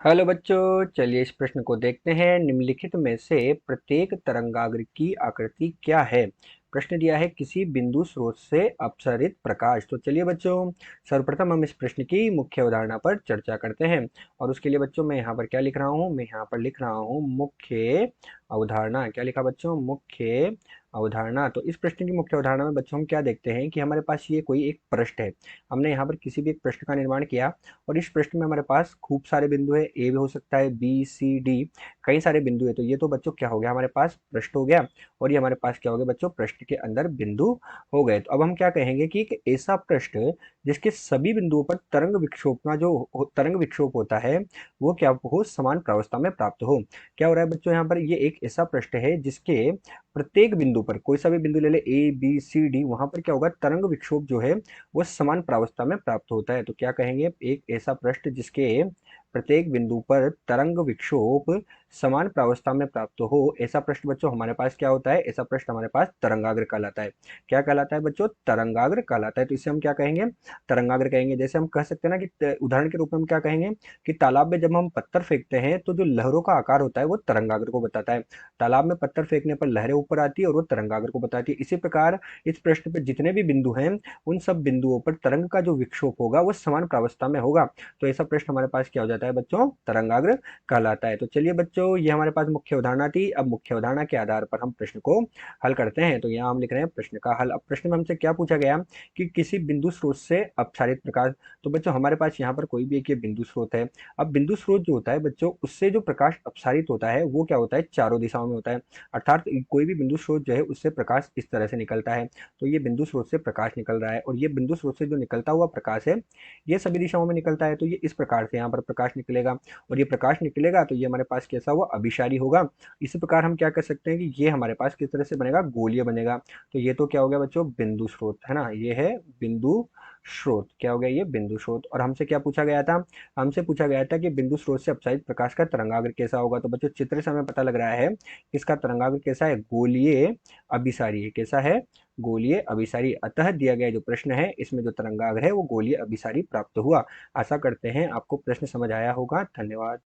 Hello बच्चों, चलिए इस प्रश्न को देखते हैं। निम्नलिखित में से प्रत्येक तरंगाग्र की आकृति क्या है। प्रश्न दिया है किसी बिंदु स्रोत से अपसरित प्रकाश। तो चलिए बच्चों, सर्वप्रथम हम इस प्रश्न की मुख्य अवधारणा पर चर्चा करते हैं। और उसके लिए बच्चों मैं यहाँ पर क्या लिख रहा हूँ, मैं यहाँ पर लिख रहा हूँ मुख्य अवधारणा। क्या लिखा बच्चों? मुख्य अवधारणा। तो इस प्रश्न की मुख्य अवधारणा में बच्चों हम क्या देखते हैं कि हमारे पास ये कोई एक पृष्ठ है। हमने यहाँ पर किसी भी एक पृष्ठ का निर्माण किया और इस प्रश्न में हमारे पास खूब सारे बिंदु है। ए भी हो सकता है, बी सी डी, कई सारे बिंदु है। तो ये तो बच्चों क्या हो गया, हमारे पास पृष्ठ हो गया। और ये हमारे पास क्या हो गया बच्चों, पृष्ठ के अंदर बिंदु हो गए। तो अब हम क्या कहेंगे कि एक ऐसा पृष्ठ जिसके सभी बिंदुओं पर तरंग विक्षोभ का जो तरंग विक्षोभ होता है वो क्या हो, समान प्रावस्था में प्राप्त हो। क्या हो रहा है बच्चों, यहाँ पर ये एक ऐसा पृष्ठ है जिसके प्रत्येक बिंदु पर, कोई सा भी बिंदु ले ले, ए बी सी डी, वहां पर क्या होगा, तरंग विक्षोभ जो है वो समान प्रावस्था में प्राप्त होता है। तो क्या कहेंगे, एक ऐसा पृष्ठ जिसके प्रत्येक बिंदु पर तरंग विक्षोभ समान प्रावस्था में प्राप्त हो, ऐसा पृष्ठ बच्चों हमारे पास क्या होता है, ऐसा पृष्ठ हमारे पास तरंगाग्र कहलाता है। क्या कहलाता है बच्चों? तरंगाग्र कहलाता है। तो इसे हम क्या कहेंगे, तरंगाग्र कहेंगे। जैसे हम कह सकते हैं ना कि उदाहरण के रूप में हम क्या कहेंगे कि तालाब में जब हम पत्थर फेंकते हैं तो जो लहरों का आकार होता है वो तरंगाग्र को बताता है। तालाब में पत्थर फेंकने पर लहरें ऊपर आती है और वो तरंगाग्र को बताती है। इसी प्रकार इस प्रश्न पे जितने भी बिंदु हैं उन सब बिंदुओं पर तरंग का जो विक्षोभ होगा वो समान प्रावस्था में होगा। तो ऐसा प्रश्न हमारे पास क्या हो जाता है बच्चों, तरंगाग्र कहलाता है। तो चलिए बच्चों, ये हमारे पास मुख्य अवधारणा थी। अब मुख्य अवधारणा के आधार पर हम प्रश्न को हल करते हैं। तो यहाँ हम लिख रहे हैं प्रश्न का हल। अब प्रश्न में हमसे क्या पूछा गया कि किसी बिंदु स्रोत से अपसारित प्रकाश। तो बच्चों हमारे पास यहाँ पर कोई भी एक ये बिंदु स्रोत है। अब बिंदु स्रोत जो होता है बच्चों, उससे जो प्रकाश अपसारित होता है वो क्या होता है, चारों दिशाओं में होता है। अर्थात कोई भी बिंदु स्रोत जो है उससे प्रकाश इस तरह से निकलता है। तो ये बिंदु स्रोत से प्रकाश निकल रहा है और ये बिंदु स्रोत से जो निकलता हुआ प्रकाश है ये सभी दिशाओं में निकलता है। तो ये इस प्रकार से यहाँ पर प्रकाश निकलेगा और ये प्रकाश निकलेगा तो ये हमारे पास कैसा हुआ, अभिसारी होगा। इसी प्रकार हम क्या कर सकते हैं कि ये हमारे पास किस तरह से बनेगा, गोलीय बनेगा। तो ये तो क्या हो गया बच्चों, बिंदु स्रोत है ना, ये है बिंदु स्रोत। क्या हो गया, ये बिंदु स्रोत। और हमसे क्या पूछा गया था, हमसे पूछा गया था कि बिंदु स्रोत से अपसारित प्रकाश का तरंगाग्र कैसा होगा। तो बच्चों चित्र से हमें पता लग रहा है इसका तरंगाग्र कैसा है, गोलीय अभिसारी है। कैसा है, गोलीय अभिसारी। अतः दिया गया जो प्रश्न है इसमें जो तरंगाग्र है वो गोलीय अभिसारी प्राप्त हुआ। आशा करते हैं आपको प्रश्न समझ आया होगा। धन्यवाद।